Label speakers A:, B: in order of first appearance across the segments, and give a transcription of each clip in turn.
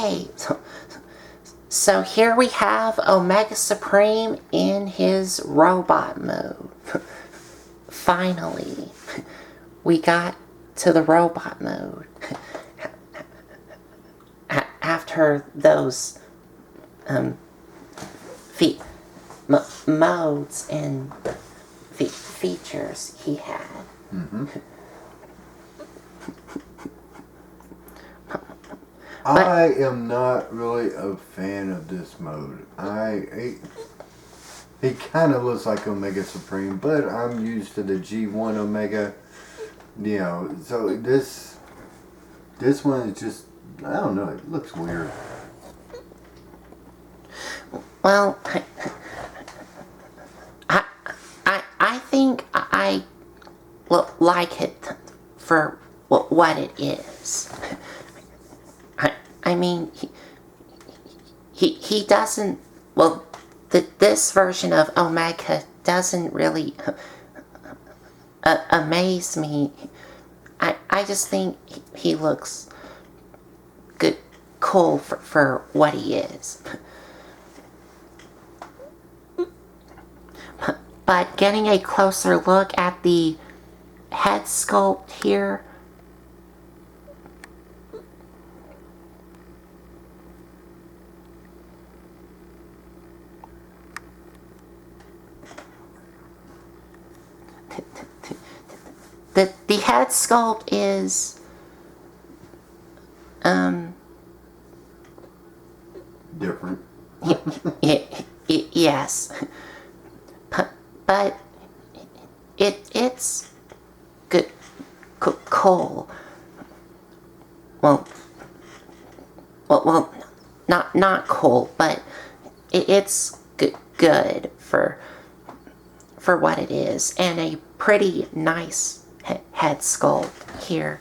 A: Okay, so here we have Omega Supreme in his robot mode. Finally, we got to the robot mode. After those modes and features he had.
B: Mm-hmm. I am not really a fan of this mode. It kind of looks like Omega Supreme, but I'm used to the G1 Omega. You know, so this one is just, I don't know, it looks weird.
A: Well, I think I like it for what it is. I mean, he doesn't, well, this version of Omega doesn't really amaze me. I just think he looks good, cool for what he is. But getting a closer look at the head sculpt here, the head sculpt is
B: different.
A: Yes, but it's good, cool. Well, not cool, but it's good for what it is, and a pretty nice head sculpt here.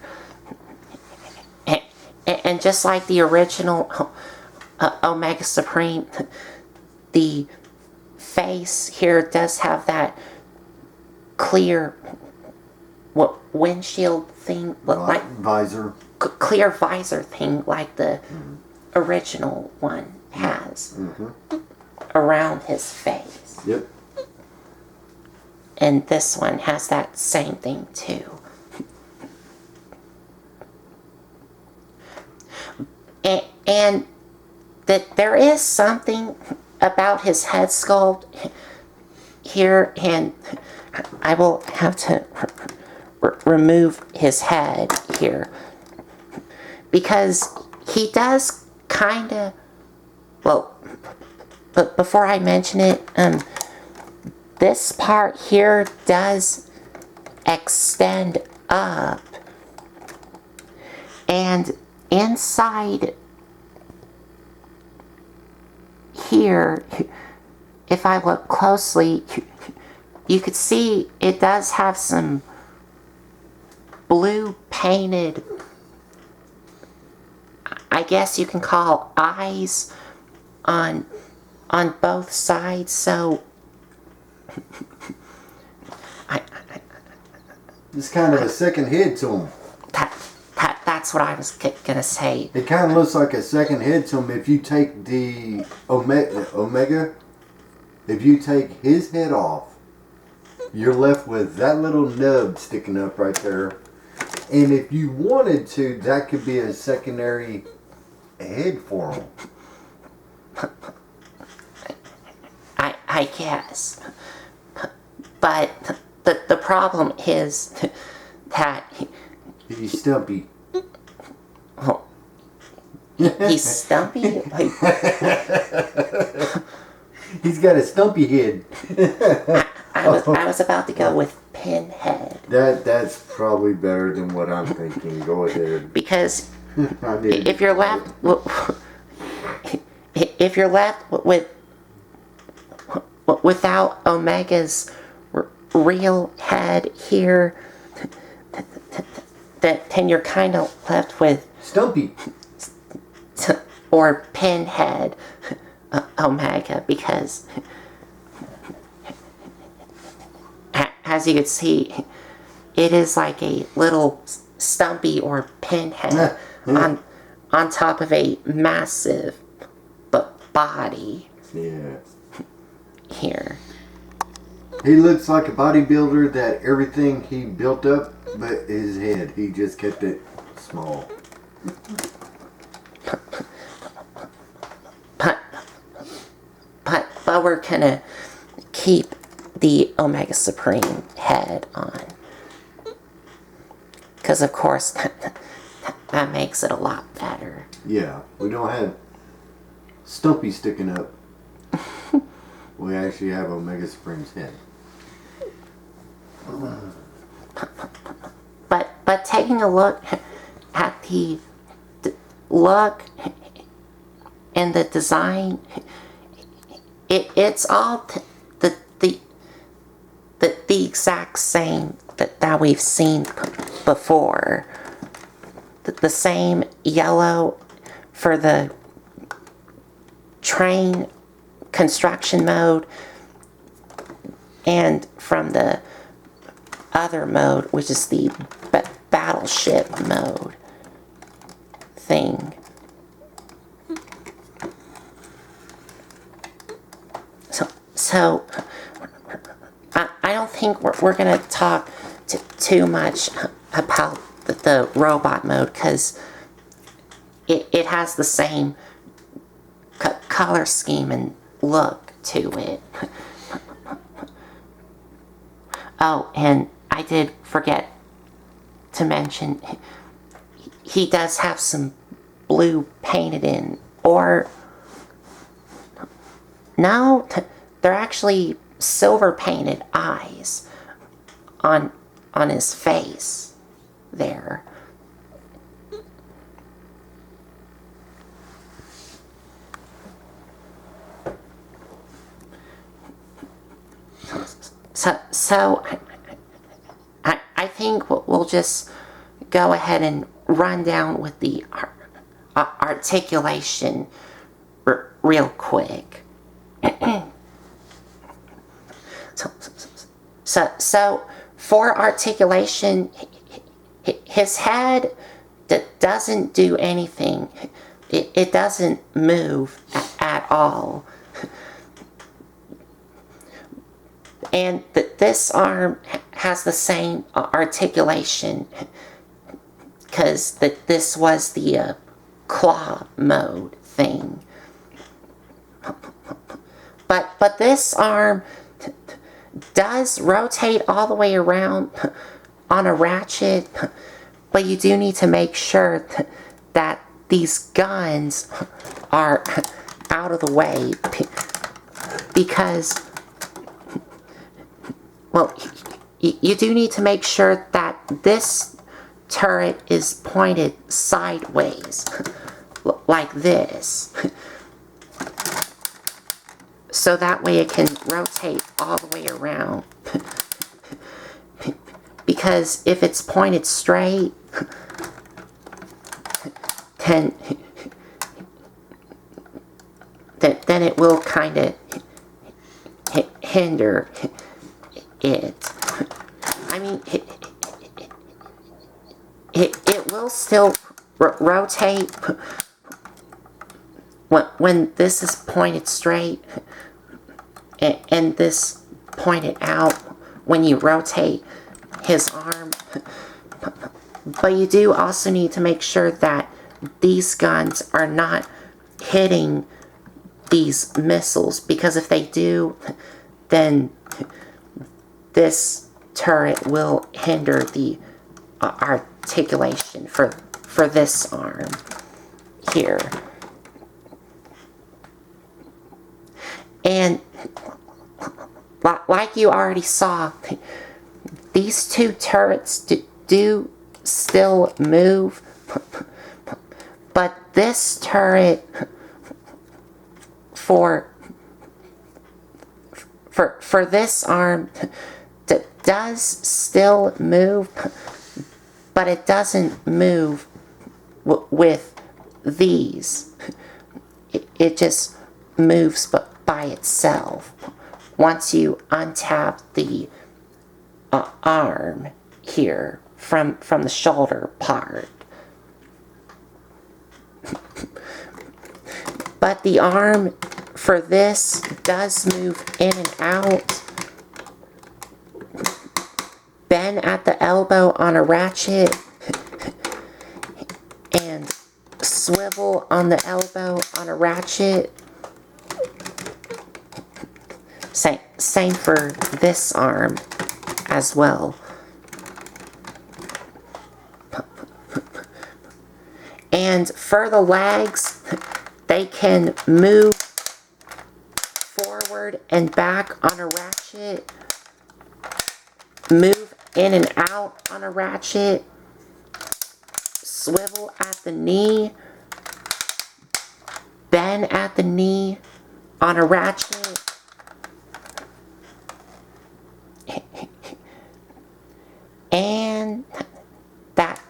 A: And just like the original Omega Supreme, the face here does have that clear windshield thing, like
B: visor,
A: clear visor thing, like the original one has around his face.
B: Yep.
A: And this one has that same thing too. And that there is something about his head sculpt here, and I will have to remove his head here, because he does kind of, well, but before I mention it, this part here does extend up, and inside here, if I look closely, you could see it does have some blue painted, I guess you can call eyes on both sides. So
B: it's kind of a second head to him.
A: That's what I was gonna say.
B: It kind of looks like a second head to him. If you take the Omega, if you take his head off, you're left with that little nub sticking up right there. And if you wanted to, that could be a secondary head for him.
A: I guess. But the problem is that
B: he's stumpy.
A: Oh, he's stumpy?
B: He's got a stumpy head.
A: I was about to go with pinhead.
B: That's probably better than what I'm thinking. Go ahead.
A: Because if you're left with without Omega's real head here, then you're kind of left with
B: Stumpy
A: or pinhead Omega, because as you can see, it is like a little stumpy or pinhead on top of a massive body.
B: Yeah.
A: Here.
B: He looks like a bodybuilder that everything he built up, but his head, he just kept it small.
A: But we're gonna keep the Omega Supreme head on. Because, of course, that makes it a lot better.
B: Yeah, we don't have Stumpy sticking up. We actually have Omega Supreme's head.
A: But taking a look at the look and the design, it's all the exact same that we've seen before. The same yellow for the train construction mode, and from the other mode, which is the battleship mode thing. So I don't think we're going to talk too much about the robot mode, because it has the same color scheme and look to it. Oh, and I did forget to mention, he does have some blue painted in, or no, they're actually silver painted eyes on his face there. So I think we'll just go ahead and run down with the articulation real quick. So for articulation, his head doesn't do anything. It doesn't move at all. And this arm has the same articulation, because this was the claw mode thing. But this arm does rotate all the way around on a ratchet, but you do need to make sure that these guns are out of the way, because, well, you do need to make sure that this turret is pointed sideways, like this, so that way it can rotate all the way around. Because if it's pointed straight, then it will kind of hinder it. I mean, it will still rotate when this is pointed straight, and this pointed out when you rotate his arm. But you do also need to make sure that these guns are not hitting these missiles, because if they do, then this turret will hinder the articulation for this arm here. And like you already saw, these two turrets do still move, but this turret for this arm does still move, but it doesn't move with these. It just moves by itself once you untap the arm here from the shoulder part. But the arm for this does move in and out. Bend at the elbow on a ratchet. And swivel on the elbow on a ratchet. Same for this arm as well. And for the legs, they can move forward and back on a ratchet, move in and out on a ratchet, swivel at the knee, bend at the knee on a ratchet, and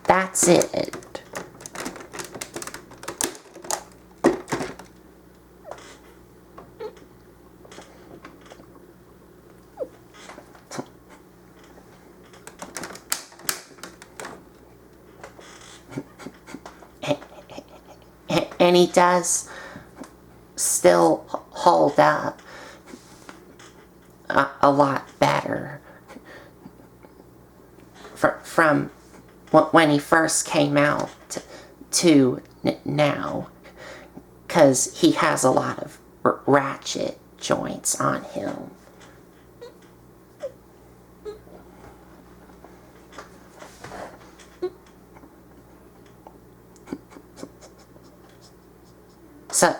A: that's it. And he does still hold up a lot better from when he first came out to now, because he has a lot of ratchet joints on him.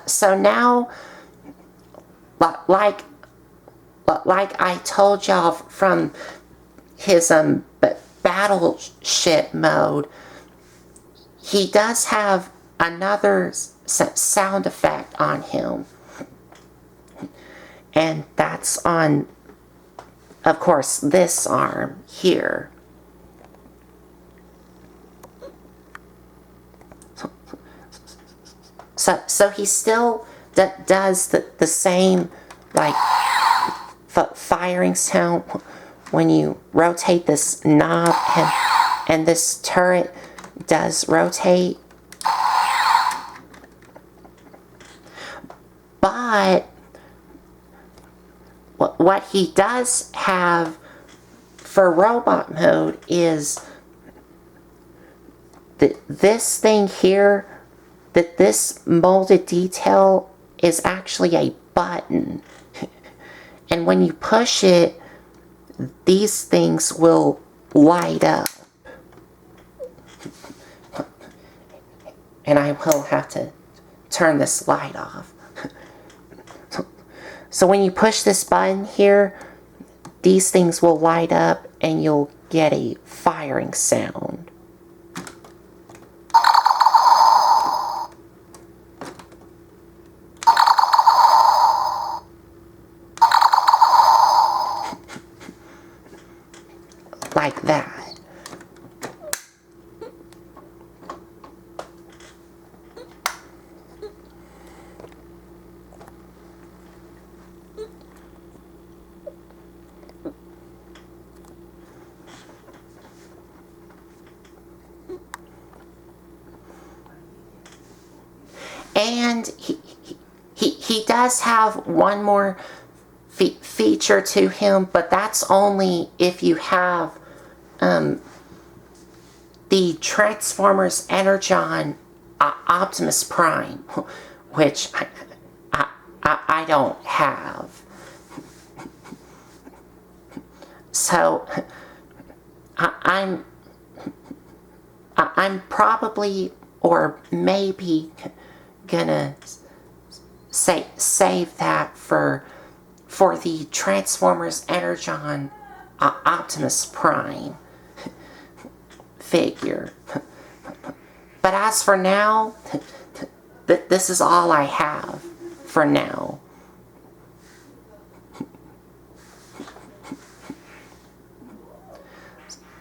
A: So now, like I told y'all from his battleship mode, he does have another sound effect on him, and that's on, of course, this arm here. So he still does the same, like, firing sound when you rotate this knob, and this turret does rotate. But what he does have for robot mode is this thing here, that this molded detail is actually a button. And when you push it, these things will light up. And I will have to turn this light off. So when you push this button here, these things will light up and you'll get a firing sound. Like that. And he does have one more feature to him, but that's only if you have the Transformers Energon Optimus Prime, which I don't have. So I'm probably, or maybe, gonna save that for the Transformers Energon Optimus Prime figure. But as for now, this is all I have for now.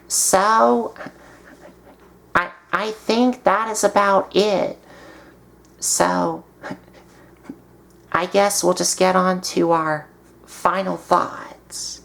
A: So I think that is about it. So I guess we'll just get on to our final thoughts.